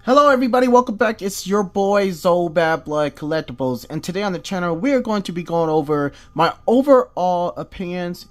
Hello everybody, welcome back. It's your boy Zoe Bad Blood Collectibles, and today on the channel we are going to be going over my overall opinions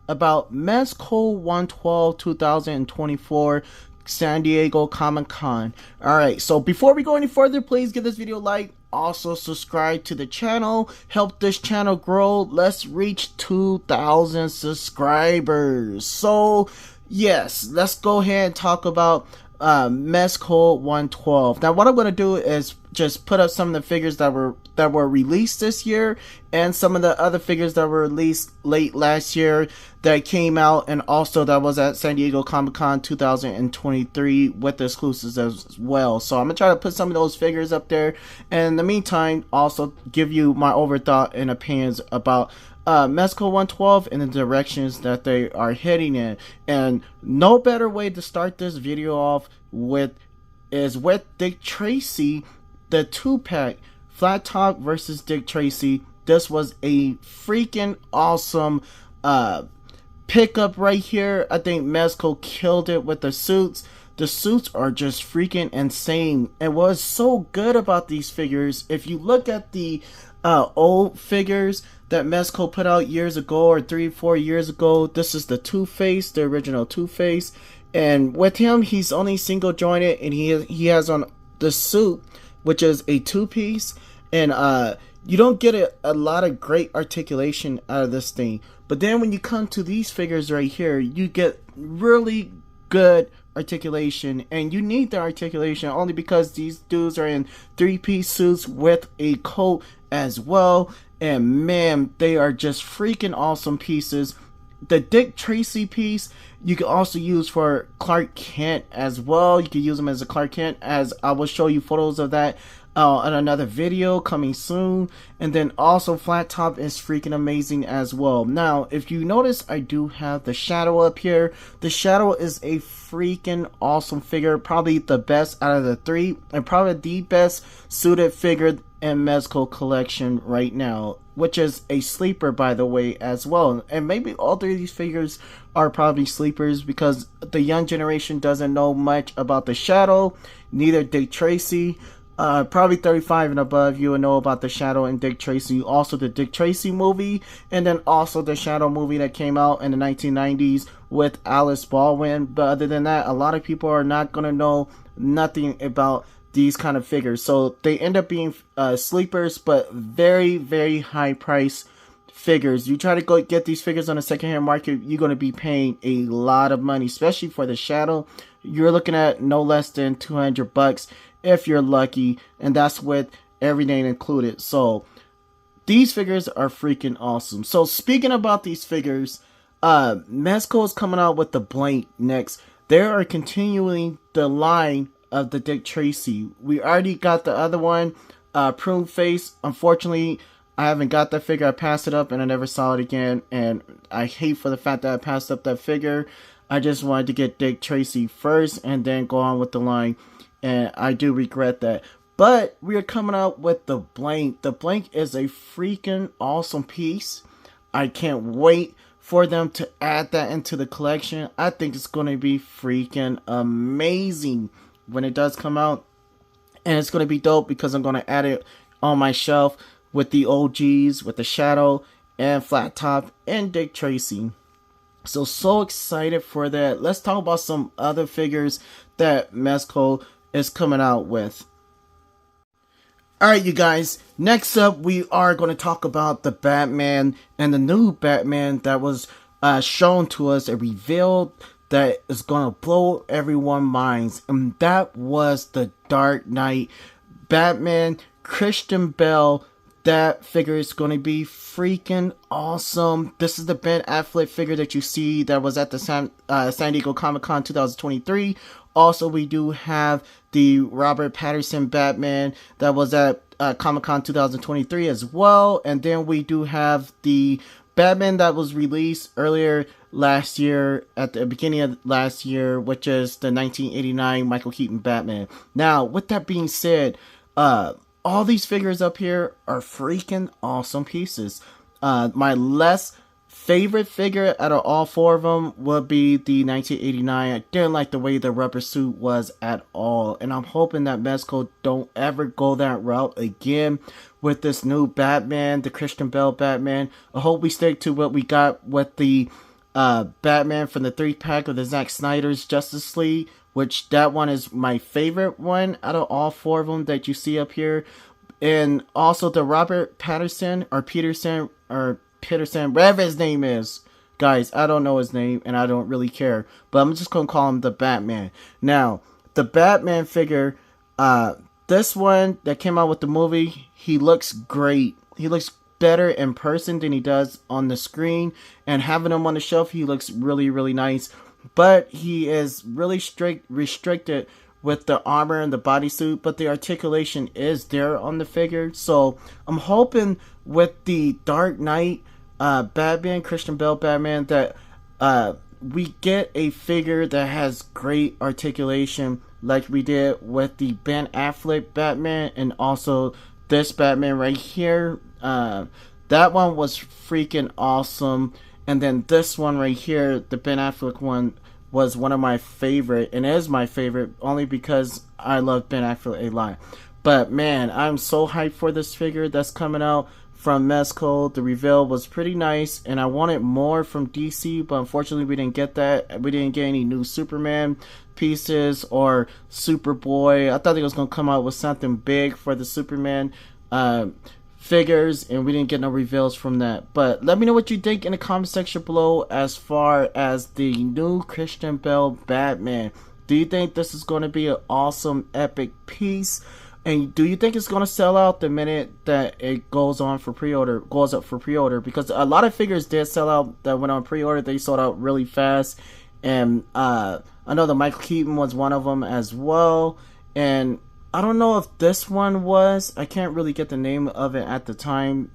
about Mezco 112 2024 San Diego Comic-Con. Alright, so before we go any further, please give this video a like. Also subscribe to the channel, help this channel grow. Let's reach 2,000 subscribers. So yes, let's go ahead and talk about Mezco 112. Now what I'm going to do is just put up some of the figures that were released this year, and some of the other figures that were released late last year that came out, and also that was at San Diego Comic-Con 2023 with the exclusives as well. So I'm gonna try to put some of those figures up there, and in the meantime also give you my overthought and opinions about Mezco 112 and the directions that they are heading in. And no better way to start this video off with is with Dick Tracy, the 2-pack Flat Top versus Dick Tracy. This was a freaking awesome pickup right here. I think Mezco killed it with the suits. The suits are just freaking insane. And what's so good about these figures, if you look at the old figures that Mezco put out years ago, or 3-4 years ago, this is the Two-Face, the original Two-Face, and with him he's only single jointed, and he has on the suit, which is a two-piece, and you don't get a lot of great articulation out of this thing. But then when you come to these figures right here, you get really good articulation, and you need the articulation only because these dudes are in 3-piece suits with a coat as well, and man, they are just freaking awesome pieces. The Dick Tracy piece you can also use for Clark Kent as well. You can use him as a Clark Kent, as I will show you photos of that in another video coming soon. And then also Flat Top is freaking amazing as well. Now if you notice, I do have the Shadow up here. The Shadow is a freaking awesome figure, probably the best out of the three, and probably the best suited figure in Mezco collection right now, which is a sleeper by the way as well. And maybe all three of these figures are probably sleepers because the young generation doesn't know much about the Shadow, neither Dick Tracy. Probably 35 and above, you will know about the Shadow and Dick Tracy. Also the Dick Tracy movie, and then also the Shadow movie that came out in the 1990s with Alice Baldwin. But other than that, a lot of people are not going to know nothing about these kind of figures. So they end up being sleepers, but very, very high price figures. You try to go get these figures on the secondhand market, you're going to be paying a lot of money, especially for the Shadow. You're looking at no less than 200 bucks if you're lucky, and that's with everything included. So these figures are freaking awesome. So speaking about these figures, Mezco is coming out with the blank next. They are continuing the line of the Dick Tracy. We already got the other one, Prune Face. Unfortunately, I haven't got that figure. I passed it up and I never saw it again, and I hate for the fact that I passed up that figure. I just wanted to get Dick Tracy first and then go on with the line, and I do regret that. But we are coming out with the blank. The blank is a freaking awesome piece. I can't wait for them to add that into the collection. I think it's going to be freaking amazing when it does come out, and it's going to be dope because I'm going to add it on my shelf with the OGs, with the Shadow and Flat Top and Dick Tracy. So excited for that. Let's talk about some other figures that Mezco is coming out with. Alright you guys, next up we are going to talk about the Batman, and the new Batman that was shown to us and revealed that is going to blow everyone's minds, and that was the Dark Knight Batman, Christian Bale. That figure is going to be freaking awesome. This is the Ben Affleck figure that you see that was at the San Diego Comic-Con 2023. Also, we do have the Robert Pattinson Batman that was at Comic-Con 2023 as well. And then we do have the Batman that was released earlier last year, at the beginning of last year, which is the 1989 Michael Keaton Batman. Now, with that being said, all these figures up here are freaking awesome pieces. My less favorite figure out of all four of them would be the 1989. I didn't like the way the rubber suit was at all, and I'm hoping that Mezco don't ever go that route again with this new Batman, the Christian Bale Batman. I hope we stick to what we got with the Batman from the 3-pack of the Zack Snyder's Justice League, which that one is my favorite one out of all four of them that you see up here. And also the Robert Patterson, whatever his name is. Guys, I don't know his name and I don't really care, but I'm just going to call him the Batman. Now, the Batman figure, this one that came out with the movie, he looks great. He looks better in person than he does on the screen, and having him on the shelf, he looks really, really nice. But he is really restricted with the armor and the bodysuit, but the articulation is there on the figure. So I'm hoping with the Dark Knight Batman, Christian Bale Batman, that we get a figure that has great articulation like we did with the Ben Affleck Batman, and also this Batman right here. That one was freaking awesome. And then this one right here, the Ben Affleck one, was one of my favorite, and is my favorite only because I love Ben Affleck a lot. But man, I'm so hyped for this figure that's coming out from Mezco. The reveal was pretty nice, and I wanted more from DC, but unfortunately we didn't get that. We didn't get any new Superman pieces or Superboy. I thought they was going to come out with something big for the Superman figures, and we didn't get no reveals from that. But let me know what you think in the comment section below as far as the new Christian Bale Batman. Do you think this is going to be an awesome epic piece? And do you think it's going to sell out the minute that it goes up for pre-order? Because a lot of figures did sell out that went on pre-order. They sold out really fast. And I know the Michael Keaton was one of them as well. And I don't know if this one was. I can't really get the name of it at the time.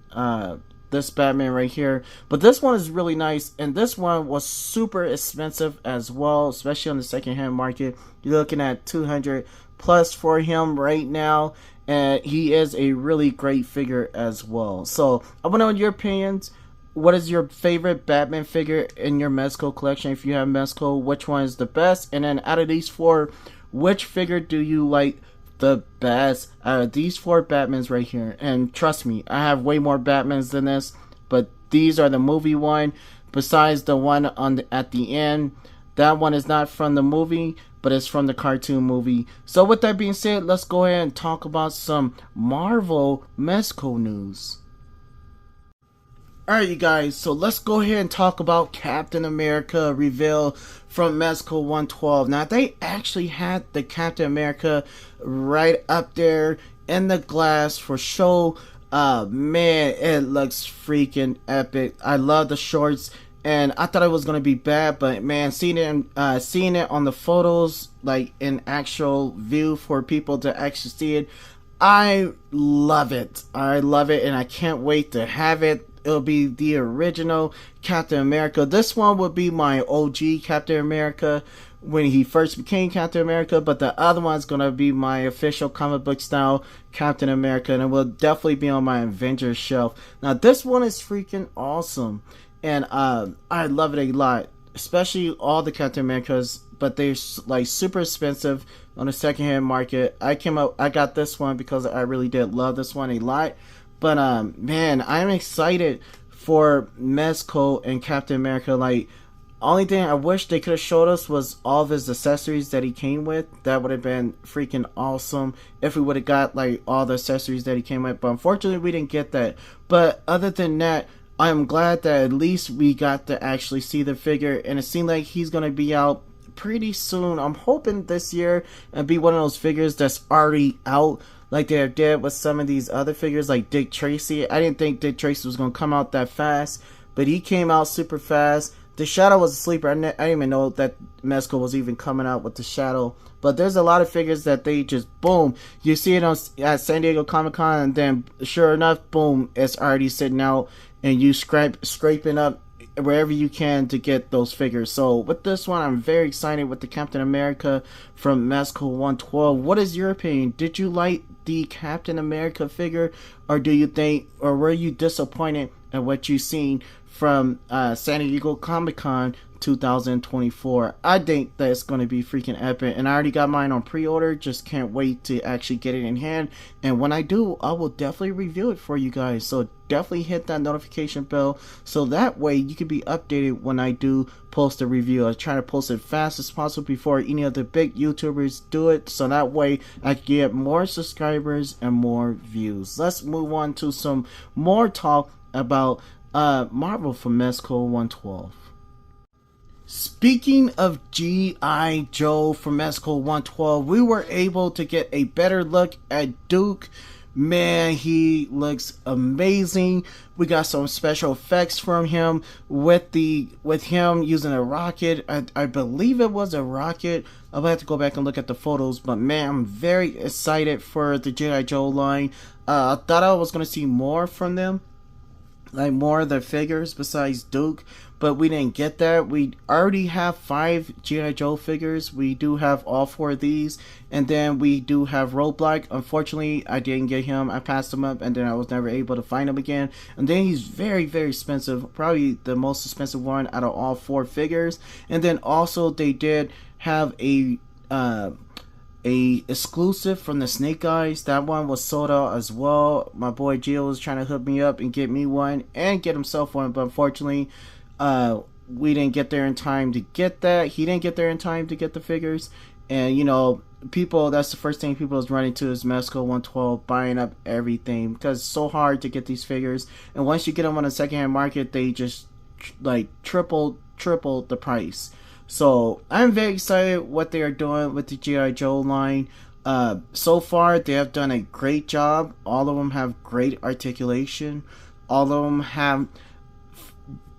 This Batman right here. But this one is really nice. And this one was super expensive as well, especially on the secondhand market. You're looking at $200 plus for him right now. And he is a really great figure as well. So I want to know your opinions. What is your favorite Batman figure in your Mezco collection? If you have Mezco, which one is the best? And then out of these four, which figure do you like the best out of these four Batmans right here? And trust me, I have way more Batmans than this, but these are the movie one. Besides the one on at the end, that one is not from the movie, but it's from the cartoon movie. So with that being said, let's go ahead and talk about some Marvel Mezco news. Alright you guys, so let's go ahead and talk about Captain America reveal from Mezco 112. Now they actually had the Captain America right up there in the glass for show. Man, it looks freaking epic. I love the shorts, and I thought it was gonna be bad, but man, seeing it on the photos, like in actual view for people to actually see it, I love it. I love it, and I can't wait to have it. It'll be the original Captain America. This one would be my OG Captain America when he first became Captain America, but the other one's gonna be my official comic book style Captain America, and it will definitely be on my Avengers shelf. Now this one is freaking awesome, and I love it a lot, especially all the Captain Americas, but they're like super expensive on the secondhand market. I got this one because I really did love this one a lot. But man, I'm excited for Mezco and Captain America. Like, only thing I wish they could have showed us was all of his accessories that he came with. That would have been freaking awesome if we would have got like all the accessories that he came with. But unfortunately, we didn't get that. But other than that, I'm glad that at least we got to actually see the figure, and it seemed like he's gonna be out pretty soon. I'm hoping this year and be one of those figures that's already out, like they did with some of these other figures like Dick Tracy. I didn't think Dick Tracy was going to come out that fast, but he came out super fast. The Shadow was a sleeper. I didn't even know that Mezco was even coming out with the Shadow. But there's a lot of figures that they just, boom, you see it at San Diego Comic-Con, and then sure enough, boom, it's already sitting out, and you scraping up wherever you can to get those figures. So with this one, I'm very excited with the Captain America from Mezco 112. What is your opinion? Did you like the Captain America figure, or do you think, or were you disappointed at what you've seen from San Diego Comic-Con 2024. I think that's going to be freaking epic, and I already got mine on pre-order. Just can't wait to actually get it in hand, and when I do, I will definitely review it for you guys. So definitely hit that notification bell so that way you can be updated when I do post a review. I try to post it fast as possible before any of the big YouTubers do it, so that way I can get more subscribers and more views. Let's move on to some more talk about Marvel from Mezco 112. Speaking of G.I. Joe from Mezco 112, we were able to get a better look at Duke. Man, he looks amazing. We got some special effects from him with him using a rocket. I believe it was a rocket. I'll have to go back and look at the photos, but man, I'm very excited for the G.I. Joe line. I thought I was going to see more from them, like more of their figures besides Duke, but we didn't get that. We already have 5 G.I. Joe figures. We do have all 4 of these, and then we do have Roadblock. Unfortunately, I didn't get him. I passed him up, and then I was never able to find him again. And then he's very, very expensive, probably the most expensive one out of all 4 figures. And then also they did have a exclusive from the Snake Eyes. That one was sold out as well. My boy Gio was trying to hook me up and get me one and get himself one, but unfortunately we didn't get there in time to get that. He didn't get there in time to get the figures, and you know, people, that's the first thing people is running to is Mezco 112, buying up everything because it's so hard to get these figures, and once you get them on the secondhand market, they just like triple the price. So I'm very excited what they are doing with the G.I. Joe line. So far they have done a great job. All of them have great articulation. All of them have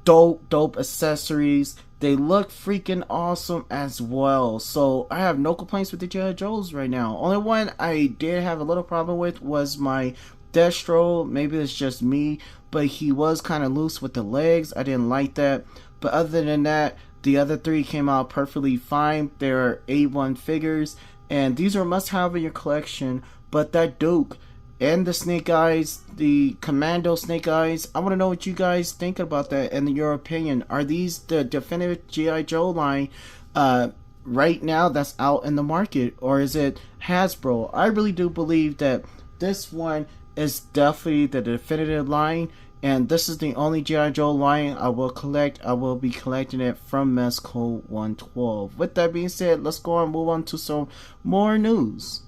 dope accessories. They look freaking awesome as well. So I have no complaints with the G.I. Joes right now. Only one I did have a little problem with was my Destro. Maybe it's just me, but he was kind of loose with the legs. I didn't like that. But other than that, the other 3 came out perfectly fine. They're A1 figures, and these are must-have in your collection. But that Duke and the Snake Eyes, the Commando Snake Eyes, I want to know what you guys think about that and your opinion. Are these the definitive G.I. Joe line right now that's out in the market, or is it Hasbro? I really do believe that this one is definitely the definitive line, and this is the only G.I. Joe line I will collect. I will be collecting it from Mezco 112. With that being said, let's go and move on to some more news.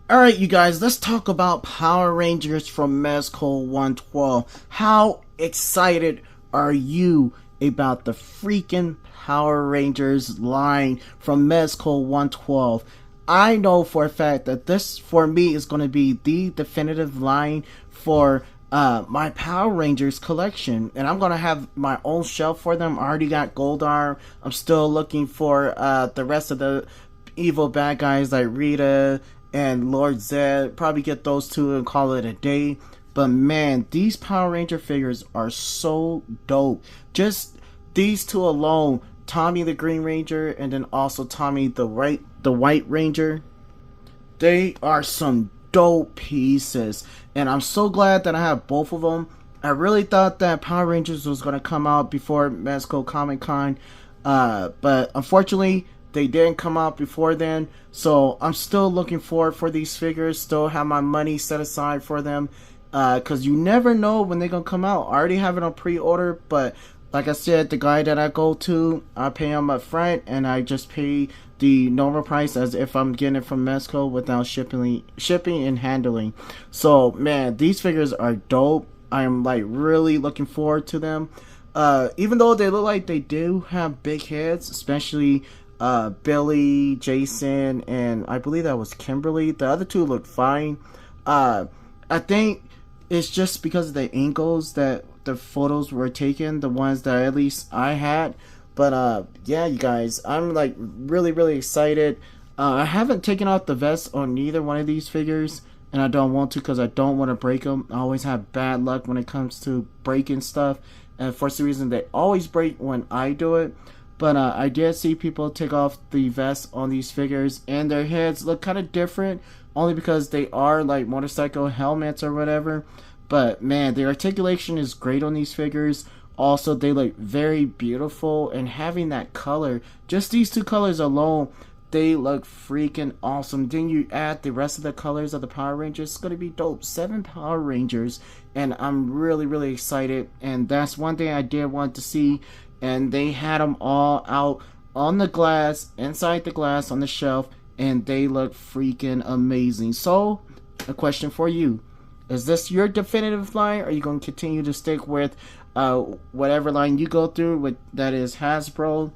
Alright, you guys, let's talk about Power Rangers from Mezco 112. How excited are you about the freaking Power Rangers line from Mezco 112? I know for a fact that this, for me, is going to be the definitive line for my Power Rangers collection, and I'm gonna have my own shelf for them. I already got Goldar. I'm still looking for the rest of the evil bad guys like Rita and Lord Zed. Probably get those 2 and call it a day. But man, these Power Ranger figures are so dope. Just these 2 alone, Tommy the Green Ranger and then also Tommy the White Ranger, they are some dope pieces, and I'm so glad that I have both of them. I really thought that Power Rangers was going to come out before Mezco Comic Con, but unfortunately they didn't come out before then, so I'm still looking forward for these figures. Still have my money set aside for them, because you never know when they're going to come out. I already have it on pre-order, but like I said, the guy that I go to, I pay him up front, and I just pay the normal price as if I'm getting it from Mezco without shipping and handling. So man, these figures are dope. I'm like really looking forward to them. Even though they look like they do have big heads, especially Billy, Jason, and I believe that was Kimberly. The other 2 look fine. I think it's just because of the angles that the photos were taken, the ones that at least I had. But yeah, you guys, I'm like really excited. I haven't taken out the vest on neither one of these figures, and I don't want to because I don't want to break them. I always have bad luck when it comes to breaking stuff, and for some reason they always break when I do it. But I did see people take off the vest on these figures, and their heads look kind of different, only because they are like motorcycle helmets or whatever. But man, the articulation is great on these figures. Also, they look very beautiful, and having that color, just these two colors alone, they look freaking awesome. Then you add the rest of the colors of the Power Rangers, it's gonna be dope. 7 Power Rangers, and I'm really excited. And that's one thing I did want to see. And they had them all out on the glass, inside the glass on the shelf, and they look freaking amazing. So, a question for you: is this your definitive line, or are you going to continue to stick with whatever line you go through, with that is Hasbro?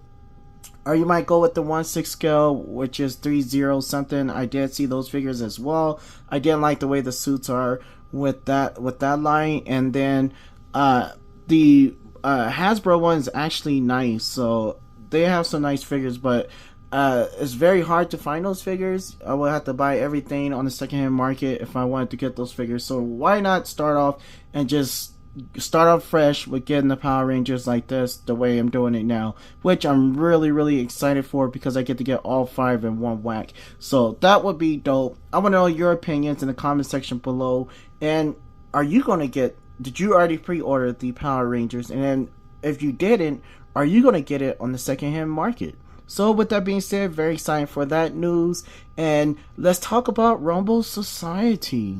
Or you might go with the 1/6 scale, which is 3/0 something. I did see those figures as well. I didn't like the way the suits are with that line. And then the Hasbro one is actually nice, so they have some nice figures, but it's very hard to find those figures. I will have to buy everything on the secondhand market if I wanted to get those figures. So why not start off and just start off fresh with getting the Power Rangers like this, the way I'm doing it now, which I'm really excited for, because I get to get all 5 in one whack. So that would be dope. I want to know your opinions in the comment section below. And are you going to get, did you already pre-order the Power Rangers? And then if you didn't, are you going to get it on the secondhand market? So with that being said, very excited for that news. And let's talk about Rumble Society.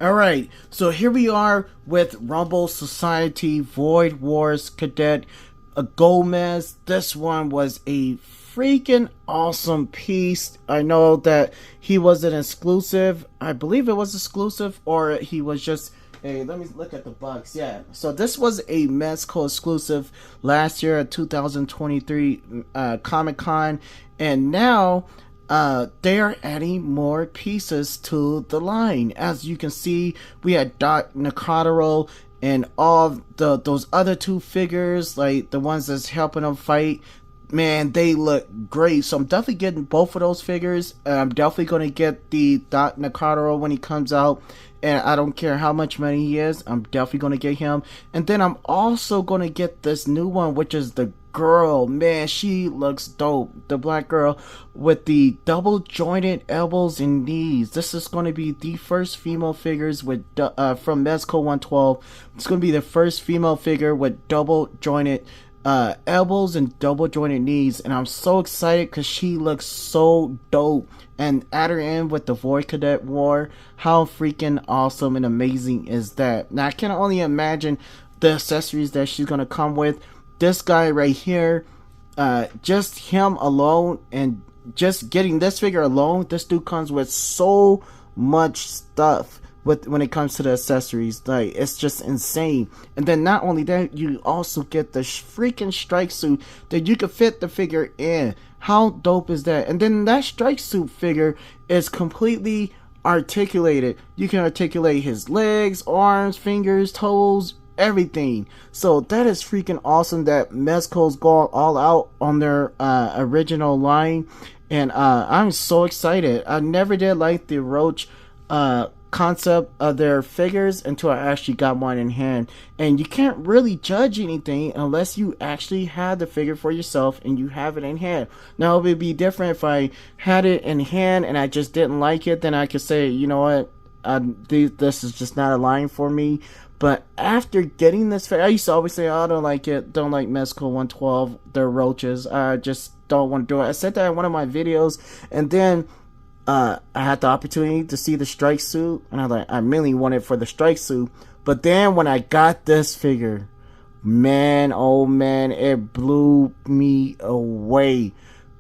Alright, so here we are with Rumble Society Void Wars Cadet Gomez. This one was a freaking awesome piece. I know that he was an exclusive. I believe it was exclusive, or he was just a, let me look at the box. Yeah, so this was a Mezco exclusive last year at 2023 Comic-Con, and now they are adding more pieces to the line. As you can see, we had Doc Nicotero and all those other 2 figures, like the ones that's helping them fight. Man, they look great. So I'm definitely getting both of those figures. I'm definitely going to get the Doc Nicotero when he comes out. And I don't care how much money he is, I'm definitely going to get him. And then I'm also going to get this new one, which is the girl. Man, she looks dope. The black girl with the double jointed elbows and knees. This is going to be the first female figures with from Mezco 112. It's going to be the first female figure with double jointed elbows and double jointed knees, and I'm so excited because she looks so dope. And at her end with the Void Cadet War, how freaking awesome and amazing is that? Now I can only imagine the accessories that she's gonna come with. This guy right here, just him alone, and just getting this figure alone, this dude comes with so much stuff. When it comes to the accessories, like, it's just insane. And then not only that, you also get the freaking strike suit that you can fit the figure in. How dope is that? And then that strike suit figure is completely articulated. You can articulate his legs, arms, fingers, toes, everything. So that is freaking awesome that Mezco's gone all out on their original line. And I'm so excited. I never did like the Roach concept of their figures until I actually got one in hand. And you can't really judge anything unless you actually have the figure for yourself and you have it in hand. Now it would be different if I had it in hand and I just didn't like it. Then I could say, you know what, this is just not a line for me. But after getting this figure, I used to always say, oh, I don't like it, don't like Mezco 112, they're roaches, I just don't want to do it. I said that in one of my videos, and then I had the opportunity to see the strike suit, and I was like, I really wanted for the strike suit. But then when I got this figure, man, oh man, it blew me away.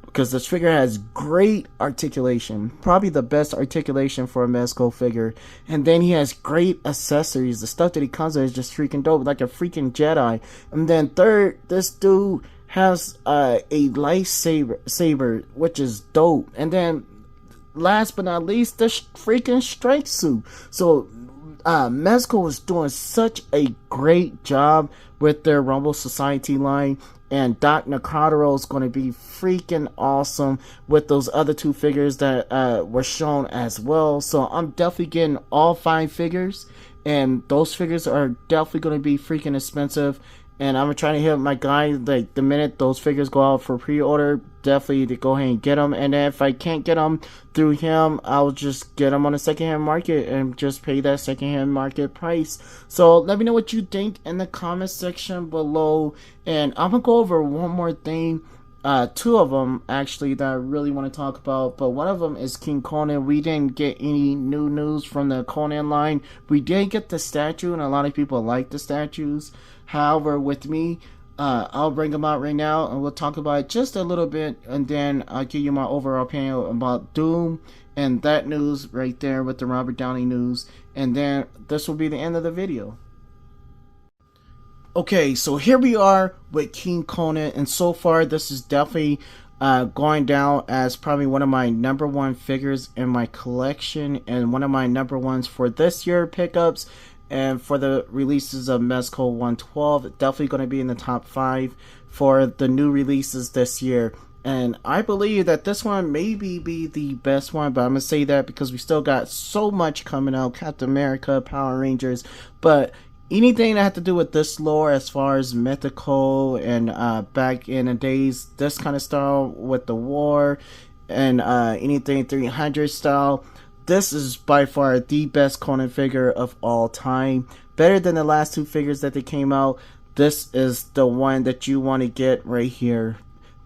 Because this figure has great articulation, probably the best articulation for a Mezco figure. And then he has great accessories. The stuff that he comes with is just freaking dope, like a freaking Jedi. And then third, this dude has a lightsaber, which is dope. And then last but not least, the freaking strike suit. So Mezco is doing such a great job with their Rumble Society line, and Doc Nicotero is going to be freaking awesome with those other 2 figures that were shown as well. So I'm definitely getting all 5 figures, and those figures are definitely going to be freaking expensive. And I'm trying to hit my guy, like, the minute those figures go out for pre-order, definitely to go ahead and get them. And then if I can't get them through him, I'll just get them on the secondhand market and just pay that secondhand market price. So let me know what you think in the comment section below. And I'm gonna go over one more thing. Two of them actually that I really want to talk about, but one of them is King Conan. We didn't get any new news from the Conan line. We did get the statue, and a lot of people like the statues. However, with me, I'll bring them out right now, and we'll talk about it just a little bit, and then I'll give you my overall opinion about Doom and that news right there with the Robert Downey news, and then this will be the end of the video. Okay, so here we are with King Conan, and so far this is definitely going down as probably one of my #1 figures in my collection, and one of my #1s for this year pickups, and for the releases of Mezco 112, definitely going to be in the top 5 for the new releases this year. And I believe that this one maybe be the best one, but I'm going to say that because we still got so much coming out, Captain America, Power Rangers, but anything that had to do with this lore as far as mythical and back in the days, this kind of style with the war and anything 300 style, this is by far the best Conan figure of all time. Better than the last 2 figures that they came out. This is the one that you want to get right here.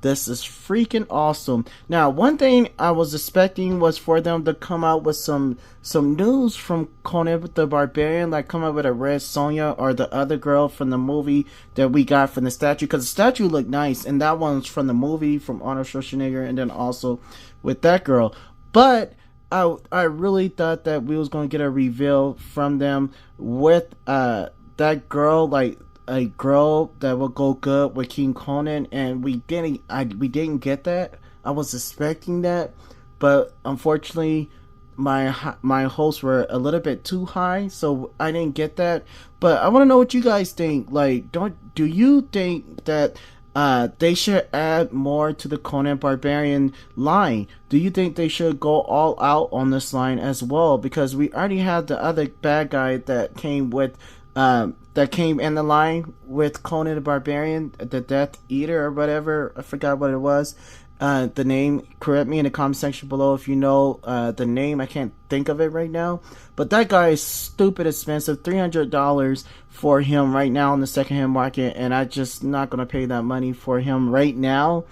This is freaking awesome. Now, one thing I was expecting was for them to come out with some news from Conan the Barbarian, like come out with a Red Sonja or the other girl from the movie that we got from the statue, because the statue looked nice, and that one's from the movie from Arnold Schwarzenegger, and then also with that girl. But I really thought that we was going to get a reveal from them with that girl, like a girl that will go good with King Conan, and we didn't get that. I was expecting that, but unfortunately my hopes were a little bit too high, so I didn't get that. But I want to know what you guys think. Like, do you think that they should add more to the Conan Barbarian line? Do you think they should go all out on this line as well? Because we already had the other bad guy that came with that came in the line with Conan the Barbarian, the Death Eater or whatever. I forgot what it was. The name, correct me in the comment section below if you know the name. I can't think of it right now. But that guy is stupid expensive. $300 for him right now in the secondhand market, and I just not gonna pay that money for him right now.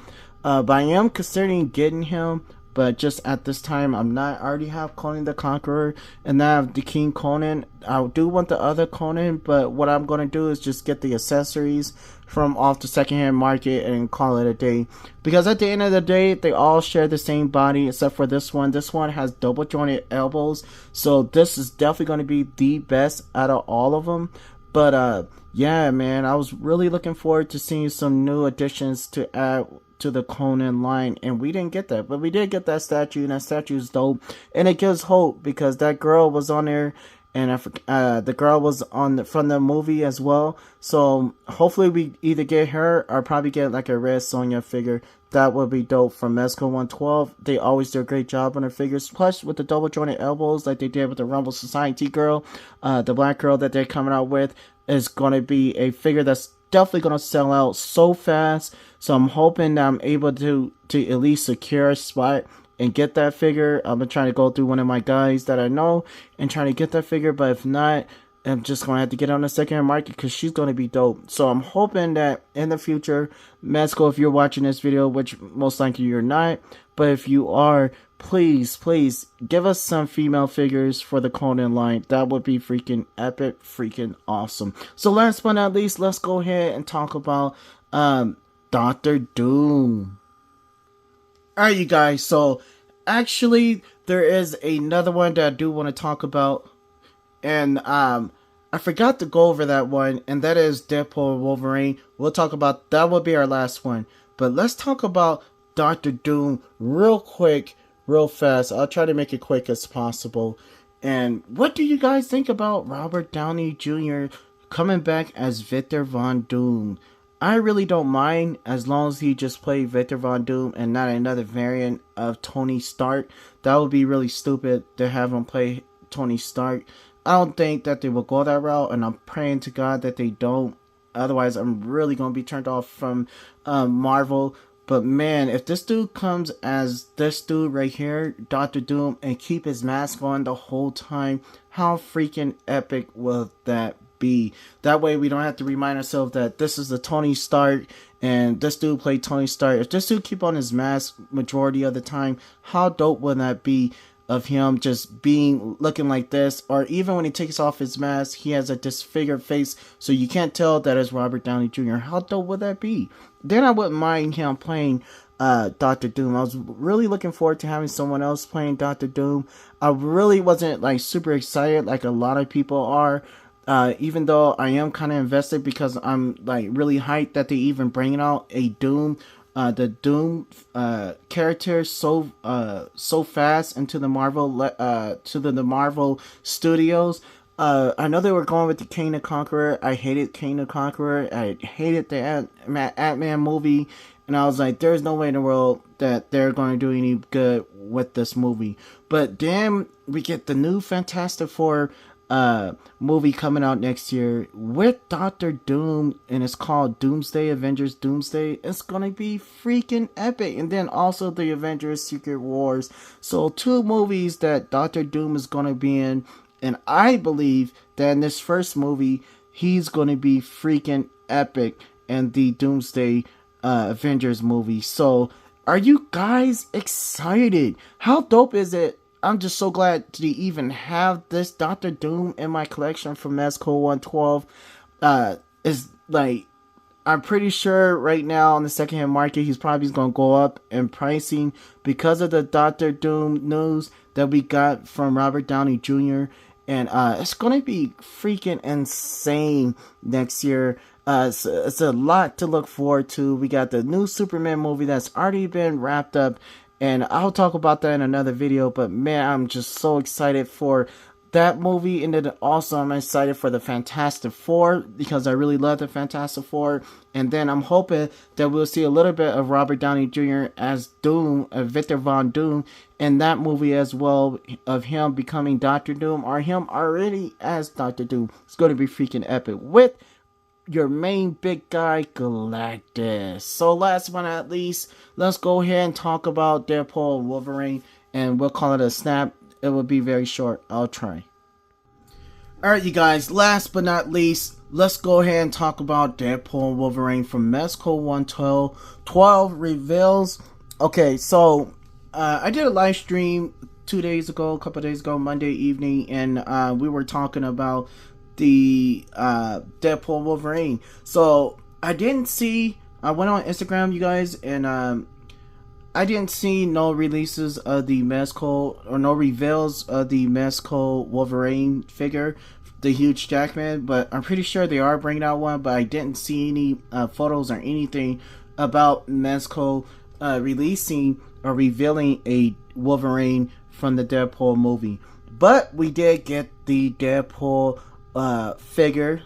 But I am considering getting him. But just at this time, I'm not. I already have Conan the Conqueror, and now I have the King Conan. I do want the other Conan, but what I'm going to do is just get the accessories from off the secondhand market and call it a day. Because at the end of the day, they all share the same body except for this one. This one has double jointed elbows, so this is definitely going to be the best out of all of them. But yeah, man, I was really looking forward to seeing some new additions to add to the Conan line, and we didn't get that, but we did get that statue, and that statue is dope, and it gives hope because that girl was on there, and the girl was on from the movie as well. So hopefully we either get her or probably get like a Red Sonja figure. That would be dope from Mezco 112. They always do a great job on their figures. Plus with the double jointed elbows like they did with the Rumble Society girl, the black girl that they're coming out with is going to be a figure that's definitely going to sell out so fast. So I'm hoping that I'm able to at least secure a spot and get that figure. I'm trying to go through one of my guys that I know and trying to get that figure. But if not, I'm just going to have to get on the secondhand market because she's going to be dope. So I'm hoping that in the future, Mezco, if you're watching this video, which most likely you're not, but if you are, please give us some female figures for the Conan line. That would be freaking epic, freaking awesome. So last but not least, let's go ahead and talk about Dr. Doom. Alright, you guys, so actually there is another one that I do want to talk about, and I forgot to go over that one, and that is Deadpool Wolverine. We'll talk about that. Will be our last one, but let's talk about Dr. Doom real quick, real fast. I'll try to make it quick as possible. And what do you guys think about Robert Downey Jr. coming back as Victor Von Doom? I really don't mind as long as he just played Victor Von Doom and not another variant of Tony Stark. That would be really stupid to have him play Tony Stark. I don't think that they will go that route, and I'm praying to God that they don't. Otherwise, I'm really gonna be turned off from Marvel. But man, if this dude comes as this dude right here, Doctor Doom, and keep his mask on the whole time, how freaking epic will that be? That way we don't have to remind ourselves that this is the Tony Stark and this dude played Tony Stark. If this dude keep on his mask majority of the time, how dope would that be? Of him just being looking like this, or even when he takes off his mask, he has a disfigured face, so you can't tell that it's Robert Downey Jr. How dope would that be? Then I wouldn't mind him playing Doctor Doom. I was really looking forward to having someone else playing Doctor Doom. I really wasn't like super excited like a lot of people are. Even though I am kind of invested because I'm like really hyped that they even bringing out a Doom. The Doom character so fast into the Marvel Studios. I know they were going with the Kang the Conqueror. I hated Kang the Conqueror. I hated the Ant-Man movie, and I was like, there's no way in the world that they're going to do any good with this movie. But damn, we get the new Fantastic Four movie coming out next year with Doctor Doom, and it's called Doomsday, Avengers Doomsday. It's gonna be freaking epic. And then also the Avengers Secret Wars. So 2 movies that Doctor Doom is gonna be in, and I believe that in this first movie he's gonna be freaking epic in the Doomsday Avengers movie. So are you guys excited? How dope is it? I'm just so glad to even have this Doctor Doom in my collection from Mezco 112. Is like, I'm pretty sure right now on the secondhand market, he's probably going to go up in pricing because of the Doctor Doom news that we got from Robert Downey Jr. And it's going to be freaking insane next year. It's a lot to look forward to. We got the new Superman movie that's already been wrapped up, and I'll talk about that in another video. But man, I'm just so excited for that movie. And then also I'm excited for the Fantastic Four because I really love the Fantastic Four. And then I'm hoping that we'll see a little bit of Robert Downey Jr. as Doom, Victor Von Doom, in that movie as well, of him becoming Doctor Doom or him already as Doctor Doom. It's going to be freaking epic with your main big guy, Galactus. So last but not least, let's go ahead and talk about Deadpool Wolverine, and we'll call it a snap. It will be very short. I'll try. Alright, you guys, last but not least, let's go ahead and talk about Deadpool Wolverine from Mezco 112 reveals. Okay, so I did a live stream a couple days ago, Monday evening, and we were talking about the Deadpool Wolverine. So I went on Instagram, you guys, and I didn't see no releases of the Mezco, or no reveals of the Mezco Wolverine figure, the Huge Jackman, but I'm pretty sure they are bringing out one, but I didn't see any photos or anything about Mezco releasing or revealing a Wolverine from the Deadpool movie. But we did get the Deadpool figure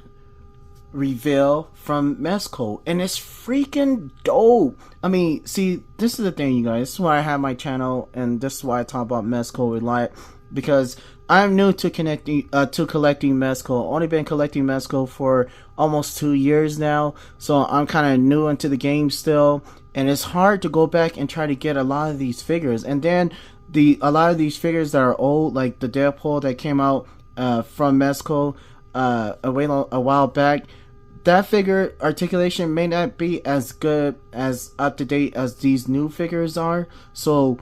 reveal from Mezco, and it's freaking dope. I mean, see, this is the thing, you guys. This is why I have my channel, and this is why I talk about Mezco a lot, because I'm new to collecting Mezco. Only been collecting Mezco for almost 2 years now, so I'm kind of new into the game still, and it's hard to go back and try to get a lot of these figures. And then a lot of these figures that are old, like the Deadpool that came out from Mezco a while back, that figure articulation may not be as good, as up to date as these new figures are. So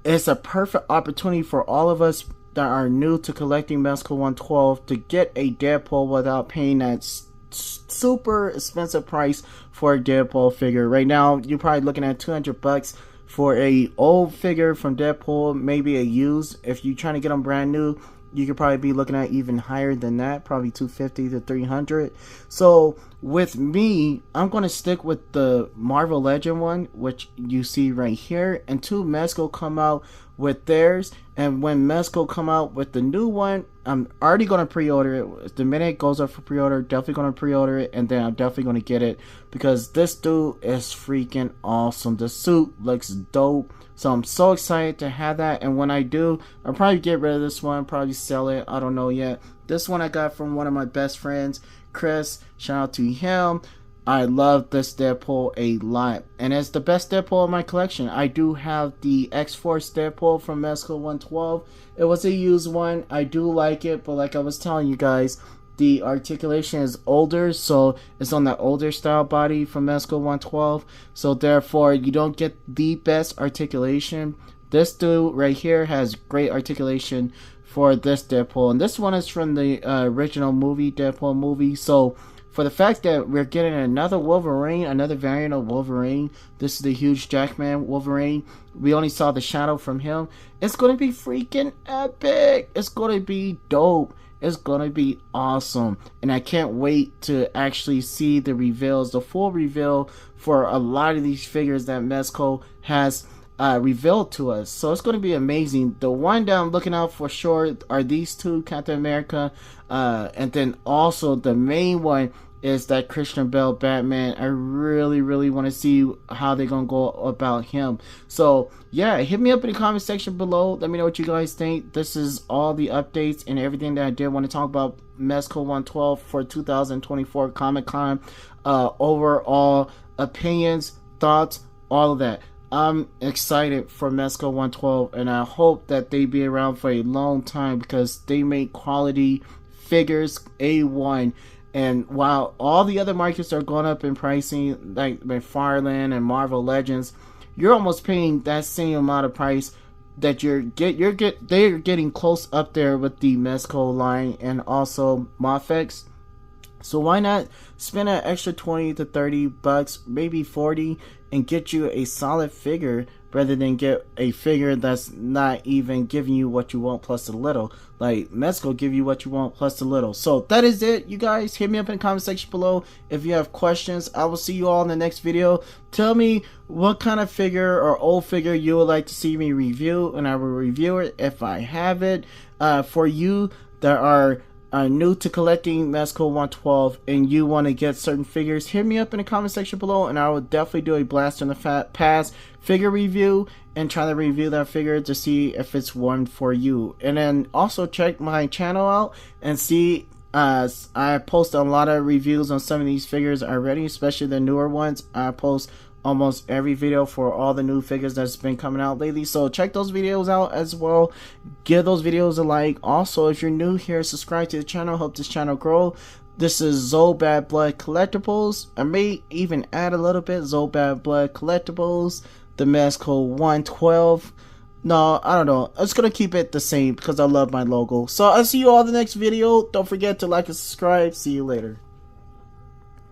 it's a perfect opportunity for all of us that are new to collecting Mezco 112 to get a Deadpool without paying that super expensive price for a Deadpool figure. Right now, you're probably looking at $200 for a old figure from Deadpool, maybe a used. If you're trying to get them brand new, you could probably be looking at even higher than that, probably $250 to $300. So with me, I'm going to stick with the Marvel Legend one, which you see right here, until Mezco come out with theirs. And when Mezco come out with the new one, I'm already going to pre-order it. The minute it goes up for pre-order, definitely going to pre-order it. And then I'm definitely going to get it, because this dude is freaking awesome. The suit looks dope. So I'm so excited to have that. And when I do, I'll probably get rid of this one, probably sell it. I don't know yet. This one I got from one of my best friends, Chris. Shout out to him. I love this Deadpool a lot, and it's the best Deadpool in my collection. I do have the X-Force Deadpool from Mezco 112. It was a used one. I do like it, but like I was telling you guys, the articulation is older, so it's on that older style body from Mezco 112. So therefore, you don't get the best articulation. This dude right here has great articulation for this Deadpool, and this one is from the original movie, Deadpool movie. So for the fact that we're getting another Wolverine, another variant of Wolverine, this is the huge Jackman Wolverine. We only saw the shadow from him. It's going to be freaking epic. It's going to be dope. It's going to be awesome. And I can't wait to actually see the reveals, the full reveal for a lot of these figures that Mezco has revealed to us. So it's going to be amazing. The one that I'm looking out for sure are these two, Captain America, and then also the main one is that Christian Bale Batman. I really want to see how they're gonna go about him. So yeah, hit me up in the comment section below. Let me know what you guys think. This is all the updates and everything that I did want to talk about Mezco 112 for 2024 Comic-Con. Overall opinions, thoughts, all of that. I'm excited for Mezco 112, and I hope that they be around for a long time, because they make quality figures A1. And while all the other markets are going up in pricing, like McFarlane and Marvel Legends, you're almost paying that same amount of price that they're getting close up there with the Mezco line and also Mafex. So why not spend an extra 20 to 30 bucks, maybe 40, and get you a solid figure rather than get a figure that's not even giving you what you want plus a little. Like Mezco give you what you want plus a little. So that is it, you guys. Hit me up in the comment section below if you have questions. I will see you all in the next video. Tell me what kind of figure or old figure you would like to see me review, and I will review it if I have it. For you that are new to collecting Mezco 112 and you want to get certain figures, hit me up in the comment section below, and I will definitely do a blast on the past figure review and try to review that figure to see if it's one for you. And then also check my channel out and see, I post a lot of reviews on some of these figures already, especially the newer ones. I post almost every video for all the new figures that's been coming out lately, so check those videos out as well. Give those videos a like. Also, if you're new here, subscribe to the channel, help this channel grow. This is Zobad Blood Collectibles. I may even add a little bit Zobad Blood Collectibles, the Mezco 112. No, I don't know. I'm just gonna keep it the same because I love my logo. So I'll see you all in the next video. Don't forget to like and subscribe. See you later.